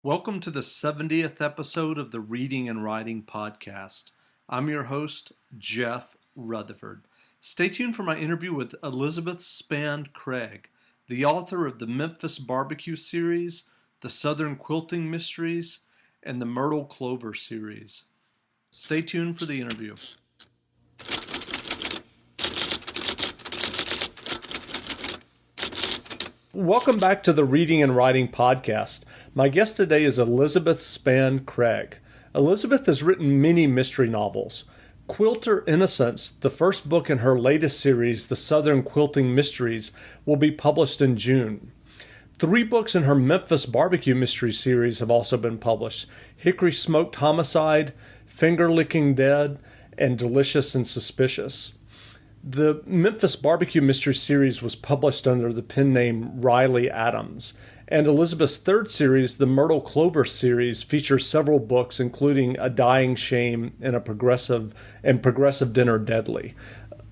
Welcome to the 70th episode of the Reading and Writing Podcast. I'm your host, Jeff Rutherford. Stay tuned for my interview with Elizabeth Spann Craig, the author of the Memphis BBQ series, the Southern Quilting Mysteries, and the Myrtle Clover series. Stay tuned for the interview. Welcome back to the Reading and Writing Podcast. My guest today is Elizabeth Spann Craig. Elizabeth has written many mystery novels. QUILT OR INNOCENCE, the first book in her latest series, The Southern Quilting Mysteries, will be published in June. 3 books in her Memphis BBQ mystery series have also been published: Hickory Smoked Homicide, Finger Licking Dead, and Delicious and Suspicious. The Memphis BBQ Mystery Series was published under the pen name Riley Adams, and Elizabeth's third series, the Myrtle Clover series, features several books, including A Dying Shame and Progressive Dinner Deadly.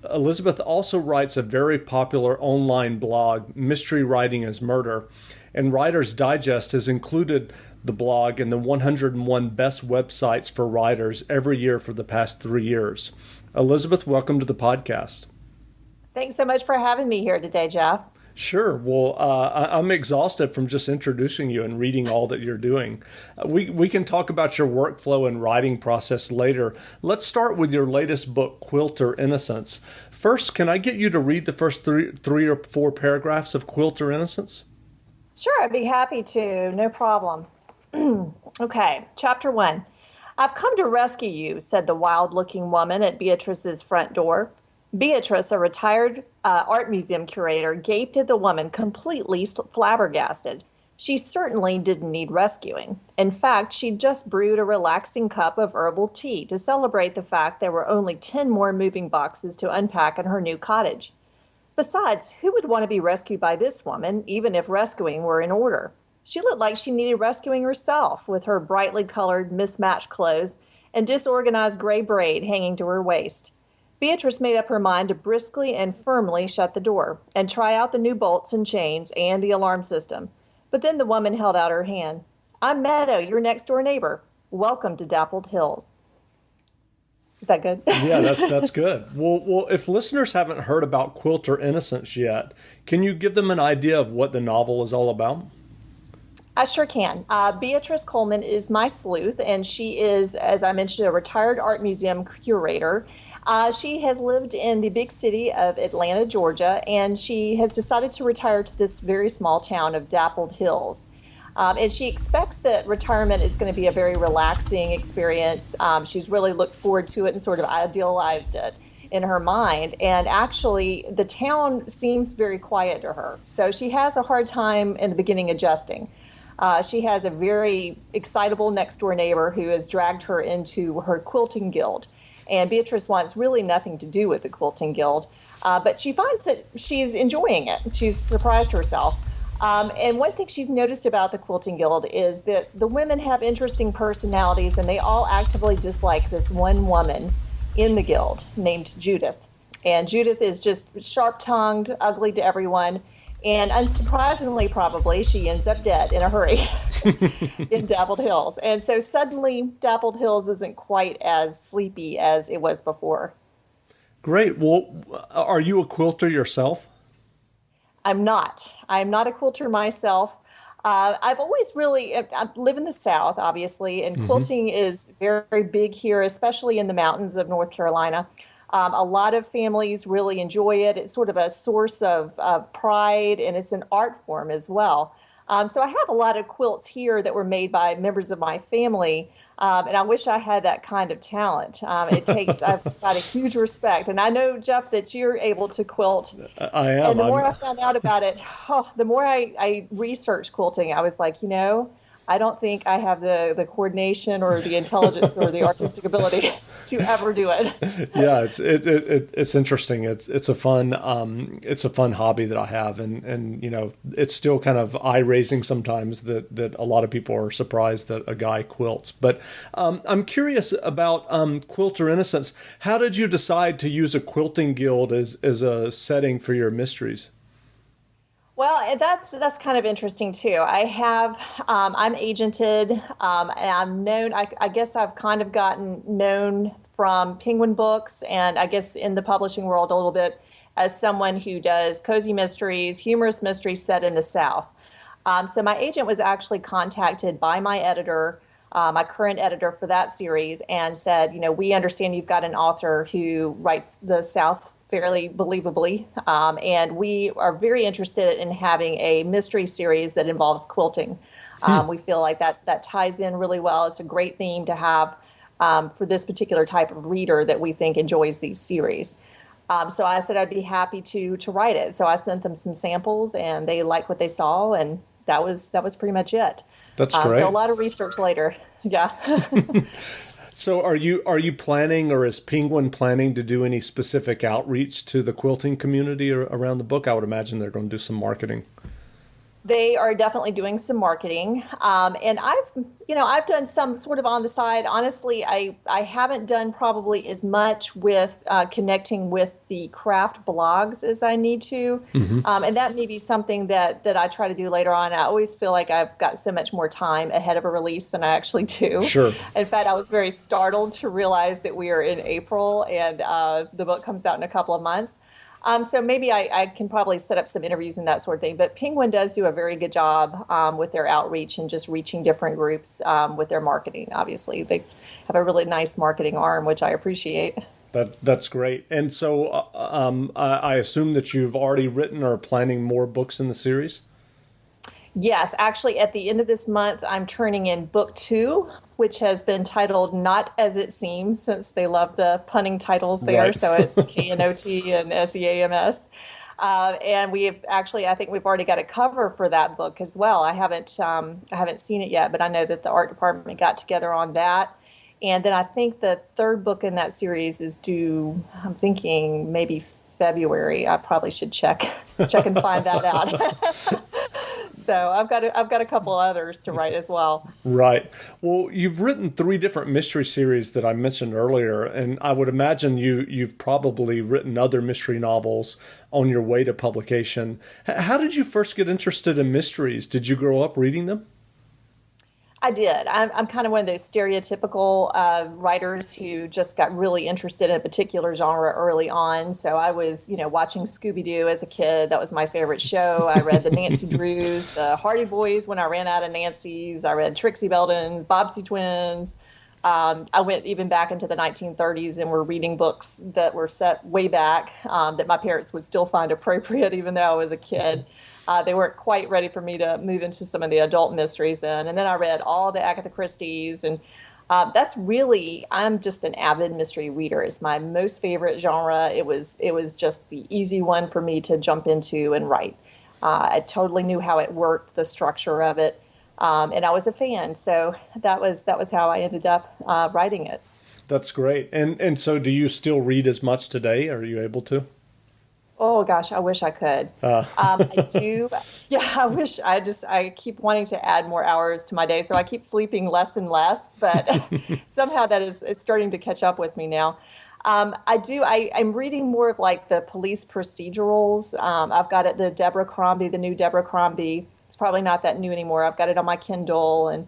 Elizabeth also writes a very popular online blog, Mystery Writing is Murder, and Writer's Digest has included the blog in the 101 best websites for writers every year for the past 3 years. Elizabeth, welcome to the podcast. Thanks so much for having me here today, Jeff. Sure. Well, I'm exhausted from just introducing you and reading all that you're doing. We can talk about your workflow and writing process later. Let's start with your latest book, QUILT OR INNOCENCE. First, can I get you to read the first three or four paragraphs of QUILT OR INNOCENCE? Sure, I'd be happy to. No problem. Okay, Chapter 1. "I've come to rescue you," said the wild-looking woman at Beatrice's front door. Beatrice, a retired art museum curator, gaped at the woman, completely flabbergasted. She certainly didn't need rescuing. In fact, she'd just brewed a relaxing cup of herbal tea to celebrate the fact there were only 10 more moving boxes to unpack in her new cottage. Besides, who would want to be rescued by this woman, even if rescuing were in order? She looked like she needed rescuing herself, with her brightly colored, mismatched clothes and disorganized gray braid hanging to her waist. Beatrice made up her mind to briskly and firmly shut the door and try out the new bolts and chains and the alarm system. But then the woman held out her hand. "I'm Meadow, your next-door neighbor. Welcome to Dappled Hills." Is that good? Yeah, that's good. Well, if listeners haven't heard about QUILT OR INNOCENCE yet, can you give them an idea of what the novel is all about? I sure can. Beatrice Coleman is my sleuth, and she is, as I mentioned, a retired art museum curator. She has lived in the big city of Atlanta, Georgia, and she has decided to retire to this very small town of Dappled Hills. And she expects that retirement is going to be a very relaxing experience. She's really looked forward to it and sort of idealized it in her mind. And actually, the town seems very quiet to her. So she has a hard time in the beginning adjusting. She has a very excitable next-door neighbor who has dragged her into her quilting guild. And Beatrice wants really nothing to do with the quilting guild, but she finds that she's enjoying it. She's surprised herself. And one thing she's noticed about the quilting guild is that the women have interesting personalities, and they all actively dislike this one woman in the guild named Judith. And Judith is just sharp-tongued, ugly to everyone. And unsurprisingly, probably, she ends up dead in a hurry in Dappled Hills. And so suddenly, Dappled Hills isn't quite as sleepy as it was before. Great. Well, are you a quilter yourself? I'm not. I'm not a quilter myself. I've always I live in the South, obviously, and quilting is very big here, especially in the mountains of North Carolina. A lot of families really enjoy it. It's sort of a source of pride, and it's an art form as well. So I have a lot of quilts here that were made by members of my family, and I wish I had that kind of talent. I've got a huge respect. And I know, Jeff, that you're able to quilt. I am. And the more I found out about it, the more I researched quilting, I was like, I don't think I have the coordination or the intelligence or the artistic ability to ever do it. Yeah, it's interesting. It's a fun hobby that I have, and it's still kind of eye raising sometimes that a lot of people are surprised that a guy quilts. But I'm curious about QUILT OR INNOCENCE. How did you decide to use a quilting guild as a setting for your mysteries? Well, and that's kind of interesting too. I'm agented, and I'm known. I guess I've kind of gotten known from Penguin Books, and I guess in the publishing world a little bit as someone who does cozy mysteries, humorous mysteries set in the South. So my agent was actually contacted by my editor, my current editor for that series, and said, we understand you've got an author who writes the South fairly believably, and we are very interested in having a mystery series that involves quilting. We feel like that ties in really well. It's a great theme to have for this particular type of reader that we think enjoys these series. So I said I'd be happy to write it. So I sent them some samples, and they liked what they saw, and that was pretty much it. That's great. So a lot of research later. Yeah. So are you planning, or is Penguin planning to do any specific outreach to the quilting community around the book? I would imagine they're going to do some marketing. They are definitely doing some marketing, and I've done some sort of on the side. Honestly, I haven't done probably as much with connecting with the craft blogs as I need to, and that may be something that I try to do later on. I always feel like I've got so much more time ahead of a release than I actually do. Sure. In fact, I was very startled to realize that we are in April and the book comes out in a couple of months. So maybe I can probably set up some interviews and that sort of thing. But Penguin does do a very good job with their outreach and just reaching different groups with their marketing. Obviously, they have a really nice marketing arm, which I appreciate. That's great. And so I assume that you've already written or are planning more books in the series? Yes, actually, at the end of this month, I'm turning in book 2, which has been titled Not As It Seems, since they love the punning titles there. Right. So it's Knot and Seams. And I think we've already got a cover for that book as well. I haven't seen it yet, but I know that the art department got together on that. And then I think the third book in that series is due, I'm thinking maybe February. I probably should check and find that out. So I've got a couple others to write as well. Right. Well, you've written 3 different mystery series that I mentioned earlier, and I would imagine you've probably written other mystery novels on your way to publication. How did you first get interested in mysteries? Did you grow up reading them? I did. I'm kind of one of those stereotypical writers who just got really interested in a particular genre early on. So I was, watching Scooby-Doo as a kid. That was my favorite show. I read the Nancy Drews, the Hardy Boys when I ran out of Nancy's. I read Trixie Belden's, Bobbsey Twins. I went even back into the 1930s and were reading books that were set way back that my parents would still find appropriate, even though I was a kid. They weren't quite ready for me to move into some of the adult mysteries then. And then I read all the Agatha Christie's. And I'm just an avid mystery reader. It's my most favorite genre. It was just the easy one for me to jump into and write. I totally knew how it worked, the structure of it. And I was a fan. So that was how I ended up writing it. That's great. And so do you still read as much today? Are you able to? Oh gosh, I wish I could. I do. Yeah, I keep wanting to add more hours to my day, so I keep sleeping less and less, but somehow that is starting to catch up with me now. I'm reading more of like the police procedurals. I've got the new Deborah Crombie. It's probably not that new anymore. I've got it on my Kindle, and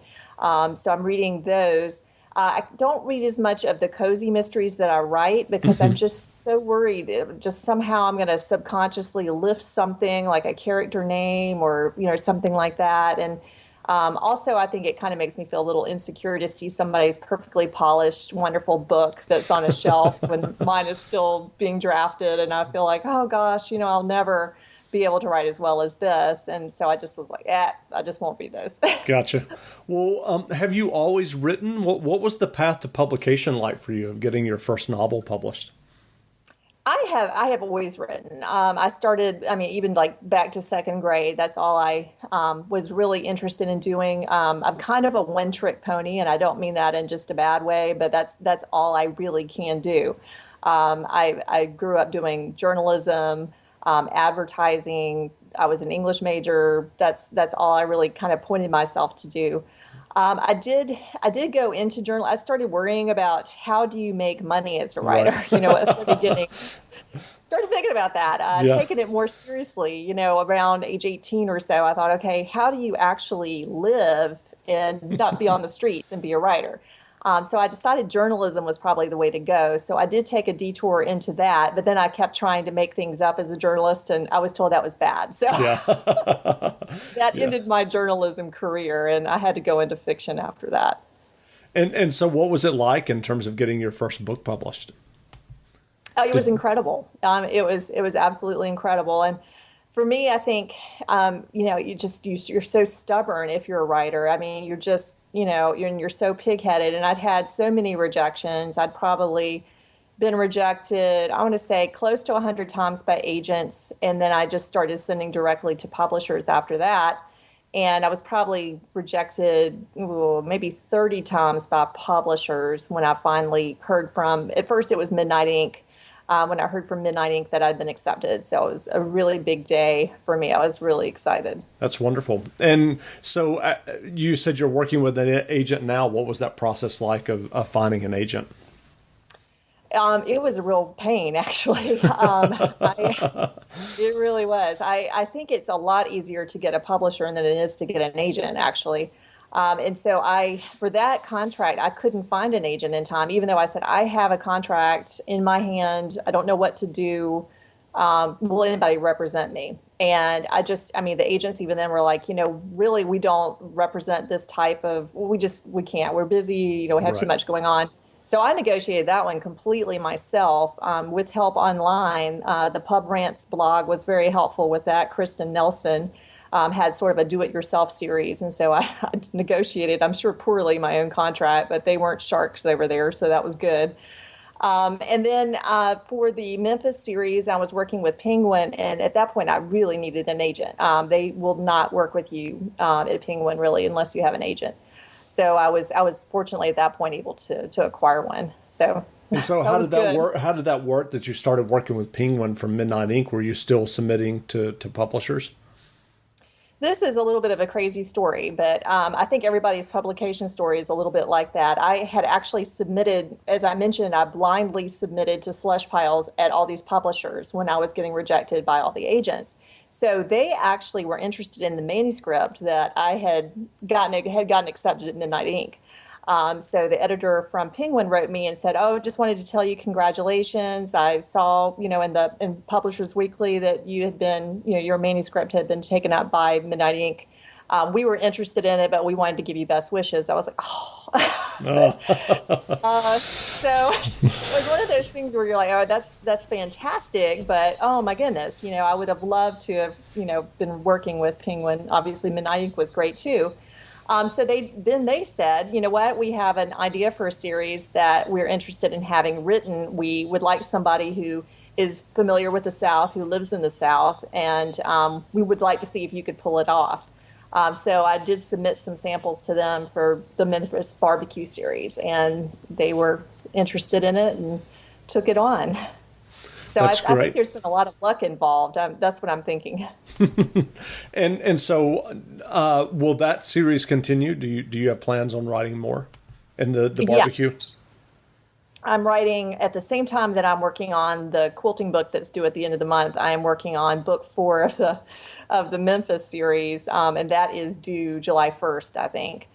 so I'm reading those. I don't read as much of the cozy mysteries that I write because I'm just so worried just somehow I'm going to subconsciously lift something like a character name or, something like that. And also, I think it kind of makes me feel a little insecure to see somebody's perfectly polished, wonderful book that's on a shelf when mine is still being drafted. And I feel like, oh gosh, I'll never be able to write as well as this. And so I just was like, I just won't read those. Gotcha. Well, have you always written? What was the path to publication like for you of getting your first novel published? I have always written. I started, even like back to second grade. That's all I was really interested in doing. I'm kind of a one-trick pony, and I don't mean that in just a bad way, but that's all I really can do. I grew up doing journalism, advertising. I was an English major. That's all I really kind of pointed myself to do. I did go into journal. I started worrying about how do you make money as a writer. Right. I started thinking about that, Yeah. taking it more seriously, around age 18 or so. I thought, okay, how do you actually live and not be on the streets and be a writer? So I decided journalism was probably the way to go. So I did take a detour into that, but then I kept trying to make things up as a journalist, and I was told that was bad. So Yeah. that Yeah. ended my journalism career, and I had to go into fiction after that. And so what was it like in terms of getting your first book published? Oh, it was Did incredible. It was absolutely incredible. And for me, I think you're so stubborn if you're a writer. I mean, you're just you're so pigheaded. And I'd had so many rejections. I'd probably been rejected, I want to say close to 100 times by agents, and then I just started sending directly to publishers after that. And I was probably rejected maybe 30 times by publishers when I finally heard from, at first it was Midnight Ink, when I heard from Midnight Ink that I'd been accepted. So it was a really big day for me. I was really excited. That's wonderful. And so you said you're working with an agent now. What was that process like of finding an agent? It was a real pain, actually. It really was. I think it's a lot easier to get a publisher than it is to get an agent, actually. And so for that contract, I couldn't find an agent in time, even though I said, I have a contract in my hand. I don't know what to do. Will anybody represent me? And I mean, the agents even then were like, really, we don't represent this type of, we can't. We're busy, we have too Right. much going on. So I negotiated that one completely myself with help online. The Pub Rants blog was very helpful with that. Kristen Nelson had sort of a do-it-yourself series. And so I negotiated, I'm sure poorly, my own contract, but they weren't sharks over there, so that was good. And then for the Memphis series, I was working with Penguin, and at that point, I really needed an agent. They will not work with you at Penguin, really, unless you have an agent. So I was fortunately at that point able to acquire one. So And so that how was did that good. work? How did that work that you started working with Penguin from Midnight Ink? Were you still submitting to publishers? This is a little bit of a crazy story, but I think everybody's publication story is a little bit like that. I had actually submitted, as I mentioned, I blindly submitted to slush piles at all these publishers when I was getting rejected by all the agents. So they actually were interested in the manuscript that I had gotten accepted at Midnight Ink. So the editor from Penguin wrote me and said, "Oh, just wanted to tell you congratulations. I saw, in Publishers Weekly that you had been, your manuscript had been taken up by Midnight Ink. We were interested in it, but we wanted to give you best wishes." I was like, "Oh." Oh, So it was one of those things where you're like, "Oh, that's fantastic," but oh my goodness, I would have loved to have, been working with Penguin. Obviously, Midnight Ink was great too. So they said, you know what, we have an idea for a series that we're interested in having written. We would like somebody who is familiar with the South, who lives in the South, and we would like to see if you could pull it off. So I did submit some samples to them for the Memphis BBQ series, and they were interested in it and took it on. So that's I think great. there's been a lot of luck involved. That's what I'm thinking. And so will that series continue? Do you have plans on writing more in the Yes. barbecue? I'm writing at the same time that I'm working on the quilting book that's due at the end of the month. I am working on book 4 of the Memphis series, and that is due July 1st, I think.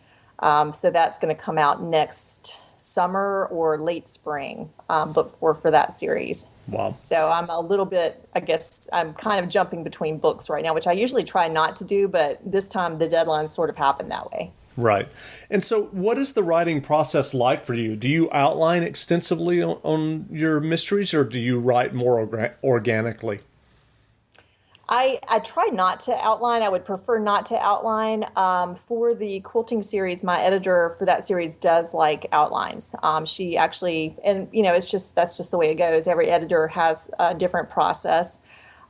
So that's going to come out next summer or late spring, book 4 for that series. Wow. So I'm a little bit, I guess, I'm kind of jumping between books right now, which I usually try not to do, but this time the deadline sort of happened that way. Right. And so what is the writing process like for you? Do you outline extensively on your mysteries, or do you write more organically? I try not to outline. I would prefer not to outline. For the quilting series, my editor for that series does like outlines. She actually, and that's just the way it goes. Every editor has a different process.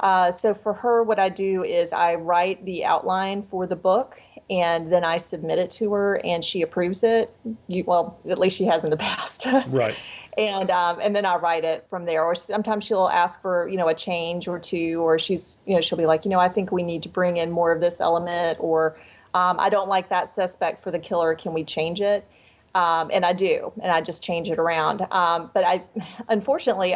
So for her, what I do is I write the outline for the book, and then I submit it to her, and she approves it. Well, at least she has in the past. Right. And then I write it from there. Or sometimes she'll ask for, a change or two, or she'll be like, I think we need to bring in more of this element, or I don't like that suspect for the killer. Can we change it? And I do, and I just change it around. But unfortunately,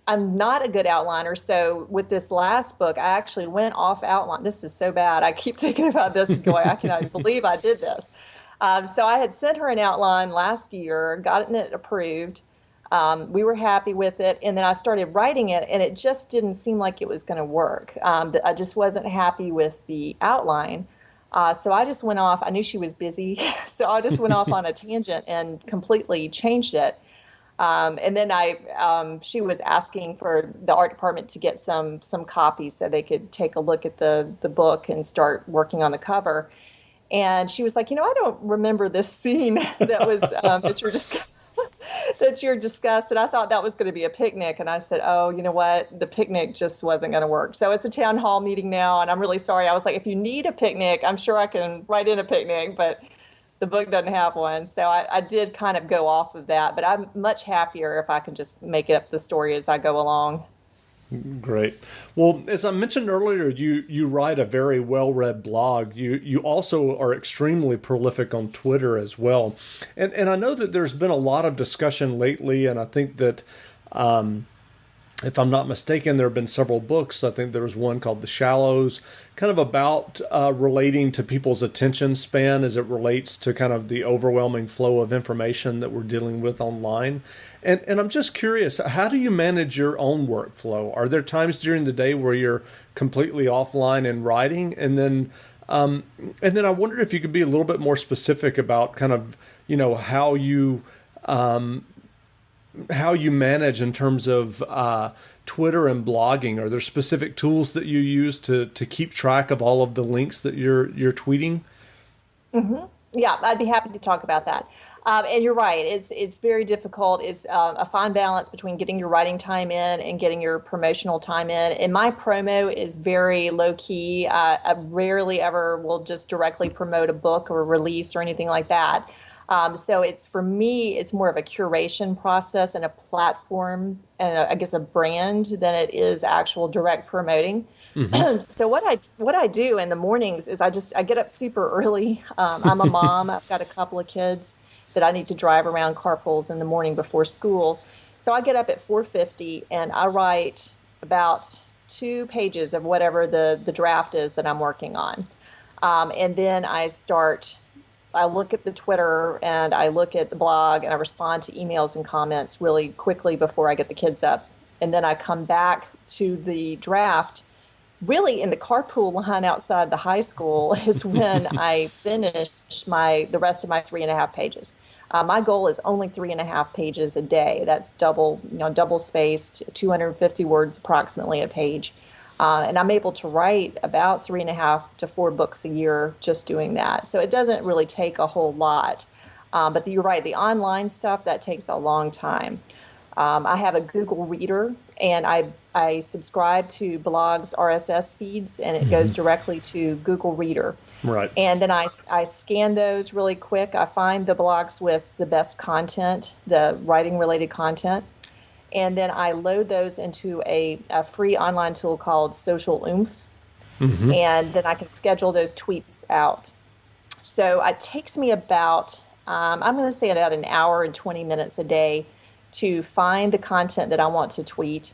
I'm not a good outliner. So with this last book, I actually went off outline. This is so bad. I keep thinking about this and going, I cannot believe I did this. So I had sent her an outline last year, gotten it approved. We were happy with it, and then I started writing it, and it just didn't seem like it was going to work. I just wasn't happy with the outline. So I just went off. I knew she was busy, so I just went off on a tangent and completely changed it. And then she was asking for the art department to get some copies so they could take a look at the book and start working on the cover. And she was like, I don't remember this scene that was that you're discussed. And I thought that was going to be a picnic. And I said, oh, you know what? The picnic just wasn't going to work. So it's a town hall meeting now. And I'm really sorry. I was like, if you need a picnic, I'm sure I can write in a picnic, but the book doesn't have one. So I did kind of go off of that. But I'm much happier if I can just make up the story as I go along. Great. Well, as I mentioned earlier, you write a very well-read blog. You also are extremely prolific on Twitter as well. And I know that there's been a lot of discussion lately, and I think that if I'm not mistaken, there have been several books. I think there was one called The Shallows, kind of about relating to people's attention span as it relates to kind of the overwhelming flow of information that we're dealing with online. And I'm just curious, how do you manage your own workflow? Are there times during the day where you're completely offline and writing? And then I wonder if you could be a little bit more specific about kind of, how you manage in terms of Twitter and blogging. Are there specific tools that you use to keep track of all of the links that you're tweeting? Mm-hmm. Yeah, I'd be happy to talk about that. And you're right. It's very difficult. It's a fine balance between getting your writing time in and getting your promotional time in. And my promo is very low key. I rarely ever will just directly promote a book or a release or anything like that. So for me, it's more of a curation process and a platform and I guess a brand than it is actual direct promoting. Mm-hmm. So what I do in the mornings is I get up super early. I'm a mom. I've got a couple of kids that I need to drive around carpools in the morning before school. So I get up at 4:50 and I write about 2 pages of whatever the draft is that I'm working on. And then I look at the Twitter and I look at the blog and I respond to emails and comments really quickly before I get the kids up. And then I come back to the draft. Really in the carpool line outside the high school is when I finish the rest of my 3.5 pages. My goal is only 3.5 pages a day. That's double spaced, 250 words approximately a page. And I'm able to write about 3.5 to 4 books a year just doing that. So it doesn't really take a whole lot. But you're right, the online stuff, that takes a long time. I have a Google Reader, and I subscribe to blogs RSS feeds, and it goes directly to Google Reader. Right. And then I scan those really quick. I find the blogs with the best content, the writing-related content. And then I load those into a free online tool called Social Oomph. Mm-hmm. And then I can schedule those tweets out. So it takes me about, I'm going to say about an hour and 20 minutes a day to find the content that I want to tweet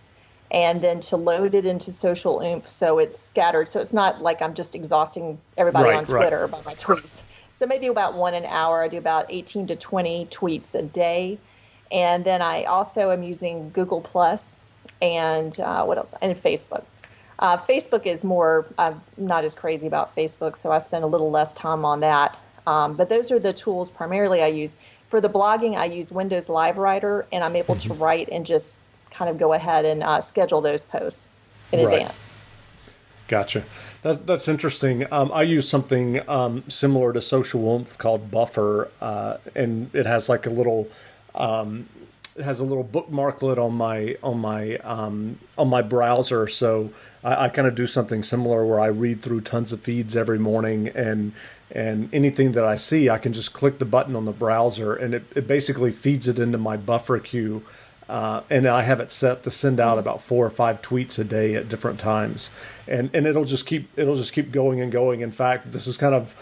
and then to load it into Social Oomph so it's scattered. So it's not like I'm just exhausting everybody on Twitter by my tweets. So maybe about one an hour. I do about 18 to 20 tweets a day. And then I also am using Google Plus and what else? And Facebook. Facebook is more, I'm not as crazy about Facebook, so I spend a little less time on that. But those are the tools primarily I use. For the blogging, I use Windows Live Writer, and I'm able to write and just kind of go ahead and schedule those posts in advance. Gotcha. That's interesting. I use something similar to Social Oomph called Buffer, and it has like a little bookmarklet on my browser. So I kind of do something similar where I read through tons of feeds every morning, and anything that I see, I can just click the button on the browser, and it basically feeds it into my buffer queue and I have it set to send out about 4 or 5 tweets a day at different times, and it'll just keep going and going. In fact, this is kind of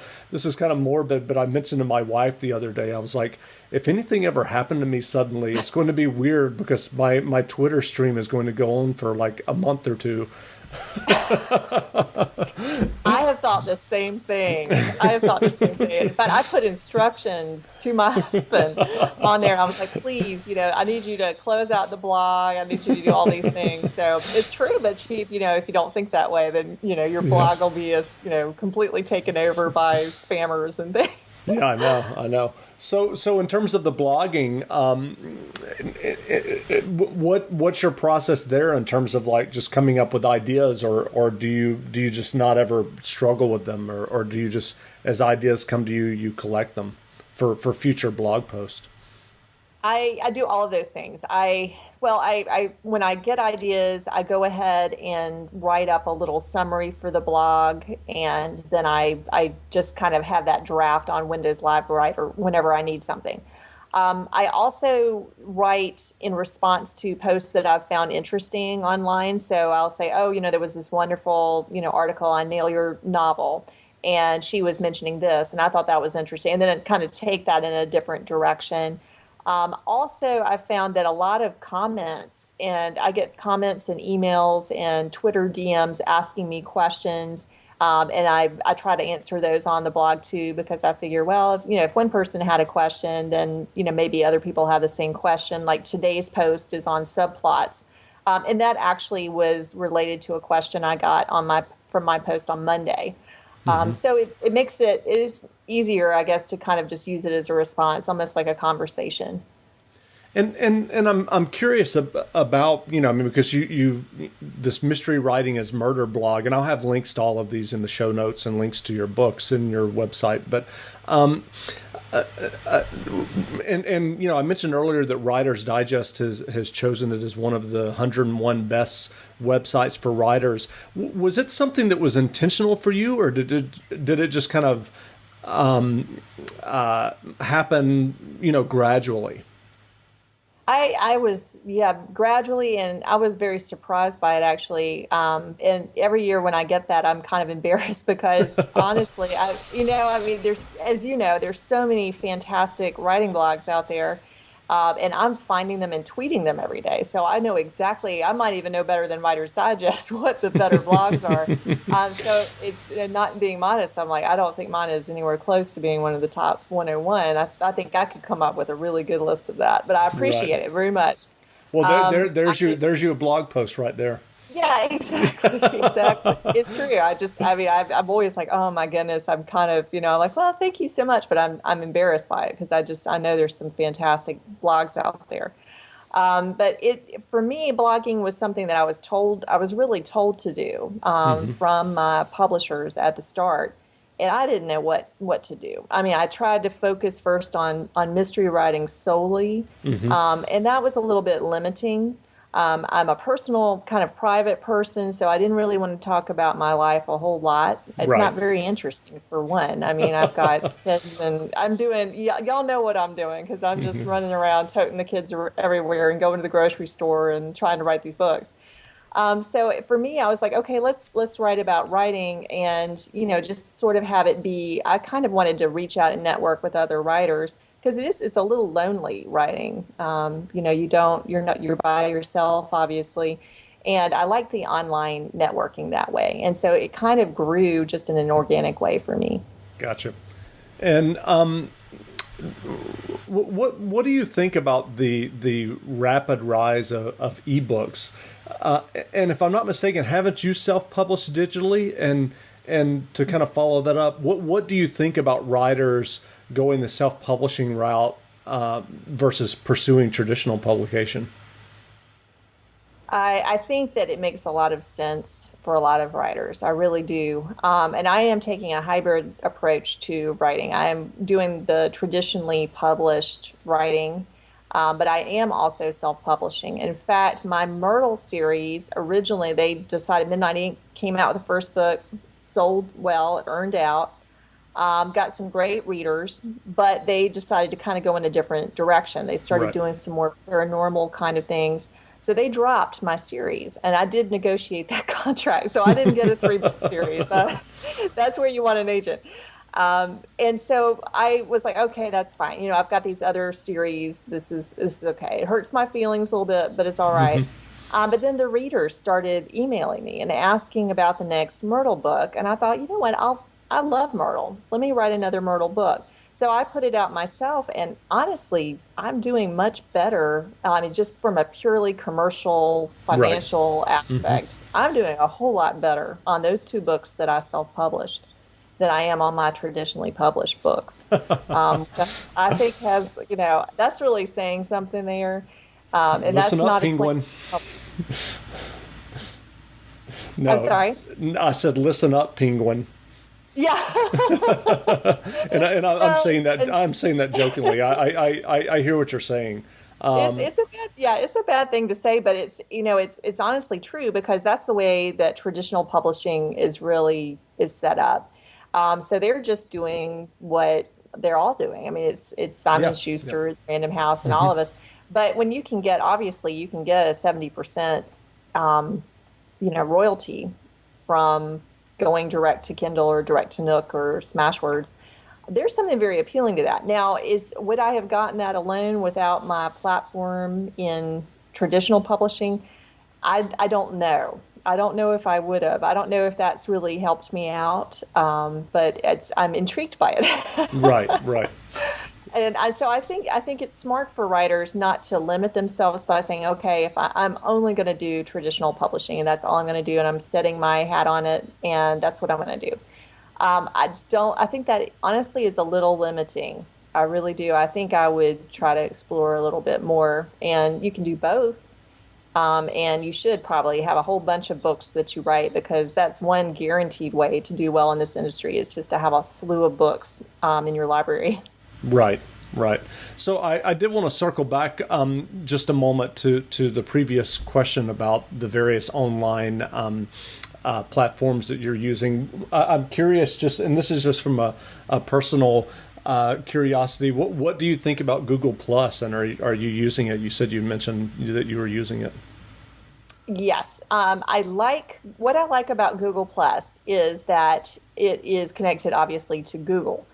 morbid, but I mentioned to my wife the other day, I was like, if anything ever happened to me suddenly, it's going to be weird because my Twitter stream is going to go on for like a month or two. I have thought the same thing. I have thought the same thing. In fact, I put instructions to my husband on there. I was like, please, I need you to close out the blog. I need you to do all these things. So it's true, but Chief, if you don't think that way, then, your Yeah. blog will be completely taken over by spammers and things. Yeah, I know. So in terms of the blogging, what's your process there in terms of like just coming up with ideas, or do you just not ever struggle with them, or do you just, as ideas come to you, you collect them for future blog posts? I do all of those things. I when I get ideas, I go ahead and write up a little summary for the blog, and then I just kind of have that draft on Windows Live Writer whenever I need something. I also write in response to posts that I've found interesting online. So I'll say, oh, there was this wonderful, article on Nail Your Novel, and she was mentioning this, and I thought that was interesting, and then kind of take that in a different direction. Also, I found that a lot of comments, and I get comments and emails and Twitter DMs asking me questions, and I try to answer those on the blog too, because I figure, well, if one person had a question, then maybe other people have the same question. Like today's post is on subplots, and that actually was related to a question I got from my post on Monday. So it makes it is easier, I guess, to kind of just use it as a response, almost like a conversation. And I'm curious about, I mean, because you this mystery writing is murder blog, and I'll have links to all of these in the show notes and links to your books and your website. But I mentioned earlier that Writer's Digest has chosen it as one of the 101 best websites for writers. Was it something that was intentional for you, or did it just kind of happen, gradually? I was, yeah, gradually, and I was very surprised by it actually. And every year when I get that, I'm kind of embarrassed because honestly, I mean, there's so many fantastic writing blogs out there, and I'm finding them and tweeting them every day. So I know exactly, I might even know better than Writer's Digest what the better blogs are. So it's not being modest. I'm like, I don't think mine is anywhere close to being one of the top 101. I think I could come up with a really good list of that, but I Right. appreciate it very much. Well, I, there's you a blog post right there. yeah, exactly, exactly. It's true. I mean, I'm always like, oh my goodness, I'm kind of, like, well, thank you so much, but I'm embarrassed by it because I know there's some fantastic blogs out there. But for me, blogging was something that I was really told to do Hmm. from my publishers at the start, and I didn't know what to do. I mean, I tried to focus first on mystery writing solely, Hmm. and that was a little bit limiting. I'm a personal kind of private person, so I didn't really want to talk about my life a whole lot. It's Right. not very interesting for one. I mean, I've got kids and I'm doing, y'all know what I'm doing because I'm just Hmm. running around toting the kids everywhere and going to the grocery store and trying to write these books. So for me, I was like, okay, let's write about writing and just sort of have it be. I kind of wanted to reach out and network with other writers because it's a little lonely writing. You're by yourself, obviously, and I like the online networking that way. And so it kind of grew just in an organic way for me. Gotcha. And what do you think about the rapid rise of ebooks? And if I'm not mistaken, haven't you self-published digitally? And to kind of follow that up, what do you think about writers going the self-publishing route versus pursuing traditional publication? I think that it makes a lot of sense for a lot of writers. I really do. And I am taking a hybrid approach to writing. I am doing the traditionally published writing, but I am also self-publishing. In fact, my Myrtle series, originally they decided Midnight Ink came out with the first book, sold well, it earned out. got some great readers, but they decided to kind of go in a different direction. They started Right. doing some more paranormal kind of things. So they dropped my series, and I did negotiate that contract. So I didn't get a three-book series. That's where you want an agent. And so I was like, okay, that's fine. I've got these other series. This is okay. It hurts my feelings a little bit, but it's all right. But then the readers started emailing me and asking about the next Myrtle book, and I thought, you know what? I love Myrtle. Let me write another Myrtle book. So I put it out myself, and honestly, I'm doing much better. I mean, just from a purely commercial, Right. financial aspect, I'm doing a whole lot better on those two books that I self-published than I am on my traditionally published books. Which I think has, that's really saying something there. And Listen that's up, not a slam. Penguin. I'm No, sorry. I said listen up, Penguin. Yeah. I'm Well, saying that and jokingly. I hear what you're saying. it's a bad, yeah, it's a bad thing to say, but it's honestly true because that's the way that traditional publishing is set up. So they're just doing what they're all doing. I mean, it's Simon Yeah, yeah. Schuster, it's Random House, and all of us. But when obviously you can get a 70% royalty from going direct to Kindle or direct to Nook or Smashwords. There's something very appealing to that. Now, would I have gotten that alone without my platform in traditional publishing? I don't know. I don't know if I would have. I don't know if that's really helped me out, but I'm intrigued by it. Right, right. And so I think it's smart for writers not to limit themselves by saying, okay, if I'm only going to do traditional publishing and that's all I'm going to do, and I'm setting my hat on it, and that's what I'm going to do. I think that honestly is a little limiting. I really do. I think I would try to explore a little bit more, and you can do both. And you should probably have a whole bunch of books that you write because that's one guaranteed way to do well in this industry is just to have a slew of books in your library. Right, right. So I did want to circle back just a moment to the previous question about the various online platforms that you're using. I'm curious, just and this is just from a personal curiosity. What do you think about Google Plus, and are you using it? You said you mentioned that you were using it. Yes, what I like about Google Plus is that it is connected obviously to Google.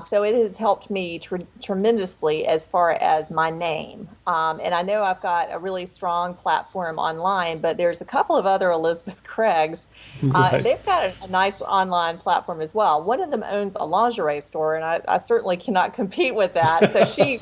So it has helped me tremendously as far as my name. And I know I've got a really strong platform online, but there's a couple of other Elizabeth Craigs, and Right. they've got a nice online platform as well. One of them owns a lingerie store, and I certainly cannot compete with that. So she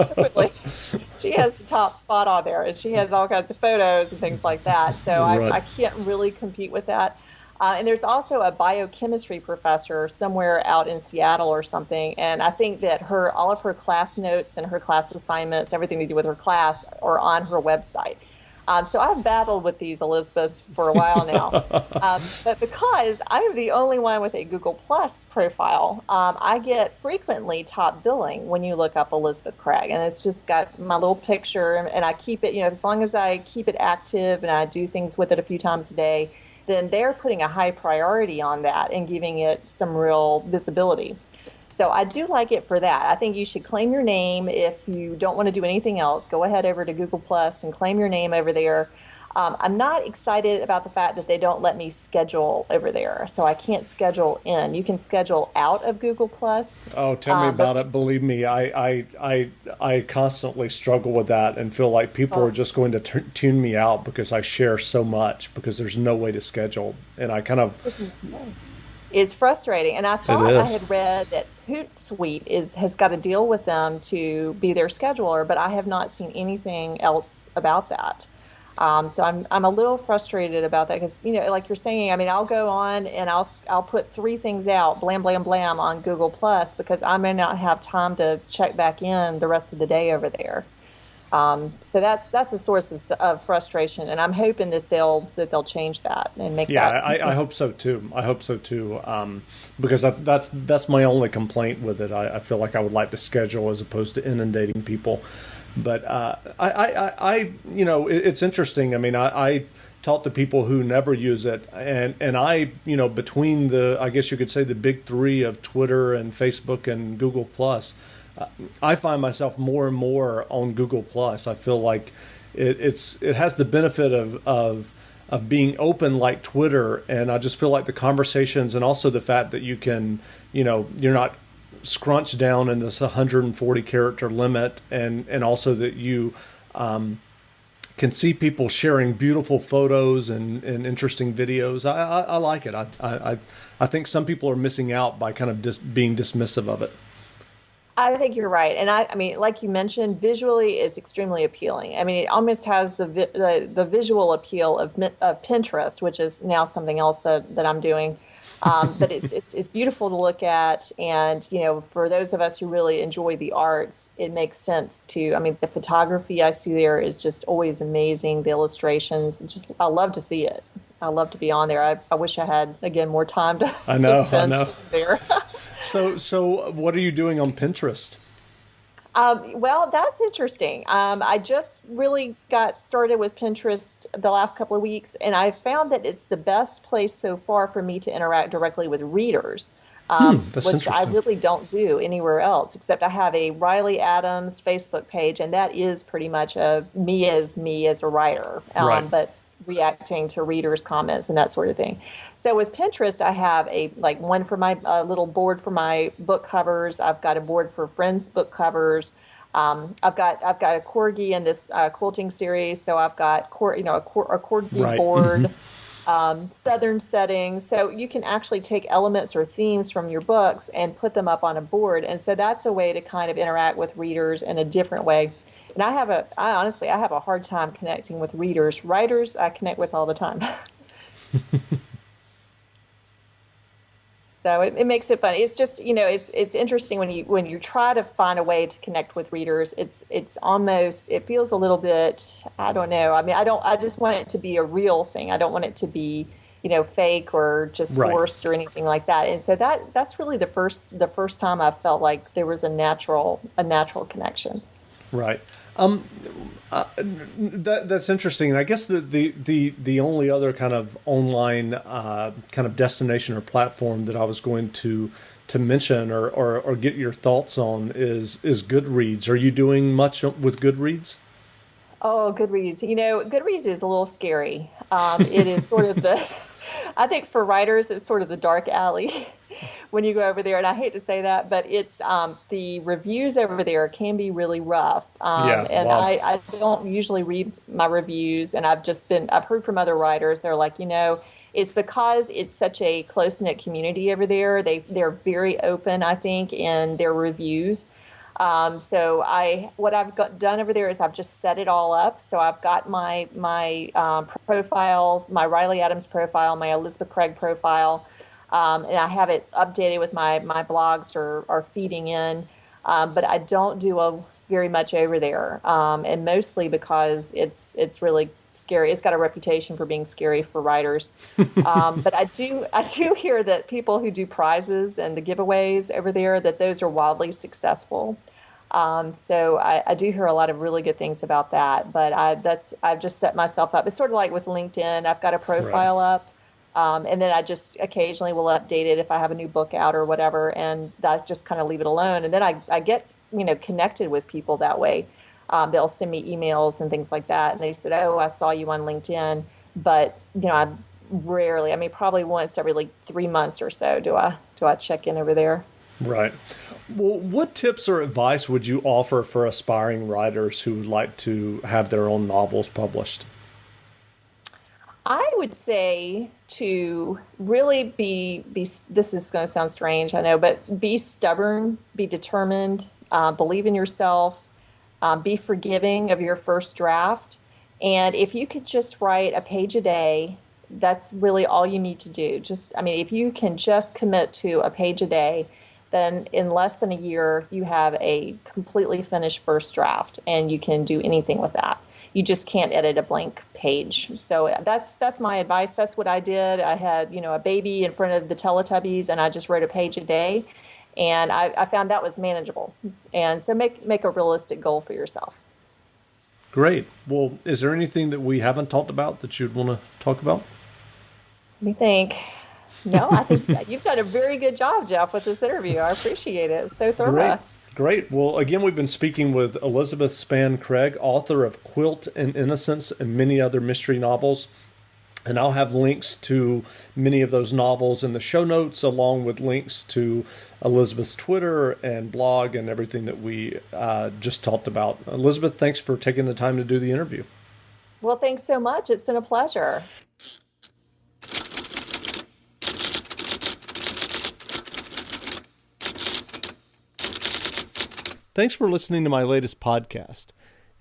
has the top spot on there, and she has all kinds of photos and things like that. So Right. I can't really compete with that. And there's also a biochemistry professor somewhere out in Seattle or something. And I think that all of her class notes and her class assignments, everything to do with her class, are on her website. So I've battled with these Elizabeths for a while now. But because I'm the only one with a Google Plus profile, I get frequently top billing when you look up Elizabeth Craig. And it's just got my little picture, and I keep it, as long as I keep it active and I do things with it a few times a day, then they're putting a high priority on that and giving it some real visibility. So I do like it for that. I think you should claim your name if you don't want to do anything else. Go ahead over to Google Plus and claim your name over there. I'm not excited about the fact that they don't let me schedule over there, so I can't schedule in. You can schedule out of Google Plus, Oh, tell me but about it. Believe me, I constantly struggle with that and feel like people are oh, just going to tune me out because I share so much because there's no way to schedule. And I kind of, there's no way. It's frustrating. And I it thought I is. had read that Hootsuite has got a deal with them to be their scheduler, but I have not seen anything else about that. So I'm a little frustrated about that because like you're saying, I mean, I'll go on and I'll put three things out, blam blam blam, on Google Plus because I may not have time to check back in the rest of the day over there. So that's a source of frustration, and I'm hoping that they'll change that and make Yeah, that. I hope so too. I hope so too. Because that's my only complaint with it. I feel like I would like to schedule as opposed to inundating people. But it's interesting. I mean, talk to people who never use it, and I, between I guess you could say the big three of Twitter and Facebook and Google Plus, I find myself more and more on Google Plus. I feel like it has the benefit of being open like Twitter, and I just feel like the conversations and also the fact that you can, you're not scrunched down in this 140 character limit, and also that you can see people sharing beautiful photos and interesting videos. I like it. I think some people are missing out by kind of being dismissive of it. I think you're right, and I mean, like you mentioned, visually is extremely appealing. I mean, it almost has the visual appeal of Pinterest, which is now something else that I'm doing. But it's beautiful to look at, and for those of us who really enjoy the arts, it makes sense to. I mean, the photography I see there is just always amazing. The illustrations, I love to see it. I love to be on there. I wish I had again more time to, I know, to spend I know. there. So what are you doing on Pinterest? Well, that's interesting. I just really got started with Pinterest the last couple of weeks, and I found that it's the best place so far for me to interact directly with readers, That's which I interesting. really don't do anywhere else, except I have a Riley Adams Facebook page, and that is pretty much me as a writer. Right. But reacting to readers' comments and that sort of thing. So with Pinterest, I have one for my little board for my book covers. I've got a board for friends' book covers. I've got a corgi in this quilting series, so I've got a corgi Right. board. Southern settings. So you can actually take elements or themes from your books and put them up on a board. And so that's a way to kind of interact with readers in a different way. And I honestly, I have a hard time connecting with readers. Writers, I connect with all the time. So it makes it fun. It's just, it's interesting when you try to find a way to connect with readers. It's almost, it feels a little bit, I don't know. I mean, I just want it to be a real thing. I don't want it to be, fake or just Right. forced or anything like that. And so that's really the first time I felt like there was a natural connection. Right. That's interesting. And I guess the only other kind of online kind of destination or platform that I was going to mention or get your thoughts on is Goodreads. Are you doing much with Goodreads? Oh, Goodreads. Goodreads is a little scary. It is sort of I think for writers, it's sort of the dark alley when you go over there. And I hate to say that, but it's the reviews over there can be really rough. Yeah. And Wow. I don't usually read my reviews. And I've heard from other writers. They're like, it's because it's such a close-knit community over there. They're very open, I think, in their reviews. So what I've done over there is I've just set it all up. So I've got my profile, my Riley Adams profile, my Elizabeth Craig profile, and I have it updated with my blogs are feeding in. But I don't do very much over there, and mostly because it's really scary. It's got a reputation for being scary for writers. But I do hear that people who do prizes and the giveaways over there, that those are wildly successful. So I do hear a lot of really good things about that. But I've just set myself up. It's sort of like with LinkedIn. I've got a Right. profile up. And then I just occasionally will update it if I have a new book out or whatever, and I just kind of leave it alone. And then I get, connected with people that way. They'll send me emails and things like that. And they said, "Oh, I saw you on LinkedIn." But, I rarely, I mean, probably once every like 3 months or so do I check in over there. Right. Well, what tips or advice would you offer for aspiring writers who would like to have their own novels published? I would say to really be this is going to sound strange, I know, but be stubborn, be determined, believe in yourself, be forgiving of your first draft. And if you could just write a page a day, that's really all you need to do. I mean, if you can just commit to a page a day, then in less than a year, you have a completely finished first draft and you can do anything with that. You just can't edit a blank page. So that's my advice. That's what I did. I had, a baby in front of the Teletubbies and I just wrote a page a day. And I found that was manageable. And so make a realistic goal for yourself. Great. Well, is there anything that we haven't talked about that you'd want to talk about? Let me think. No, I think you've done a very good job, Jeff, with this interview. I appreciate it. It's so thorough. Great. Great. Well, again, we've been speaking with Elizabeth Spann Craig, author of Quilt or Innocence and many other mystery novels. And I'll have links to many of those novels in the show notes, along with links to Elizabeth's Twitter and blog and everything that we just talked about. Elizabeth, thanks for taking the time to do the interview. Well, thanks so much. It's been a pleasure. Thanks for listening to my latest podcast.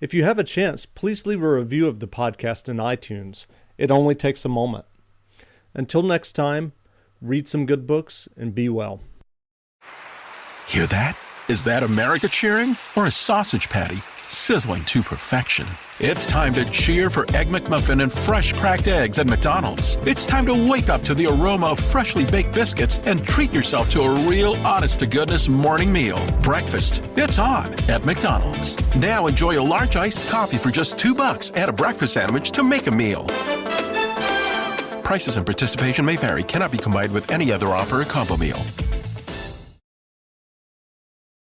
If you have a chance, please leave a review of the podcast in iTunes. It only takes a moment. Until next time, read some good books and be well. Hear that? Is that America cheering or a sausage patty sizzling to perfection? It's time to cheer for Egg McMuffin and fresh cracked eggs at McDonald's. It's time to wake up to the aroma of freshly baked biscuits and treat yourself to a real honest-to-goodness morning meal. Breakfast, it's on at McDonald's. Now enjoy a large iced coffee for just $2 and a breakfast sandwich to make a meal. Prices and participation may vary. Cannot be combined with any other offer or combo meal.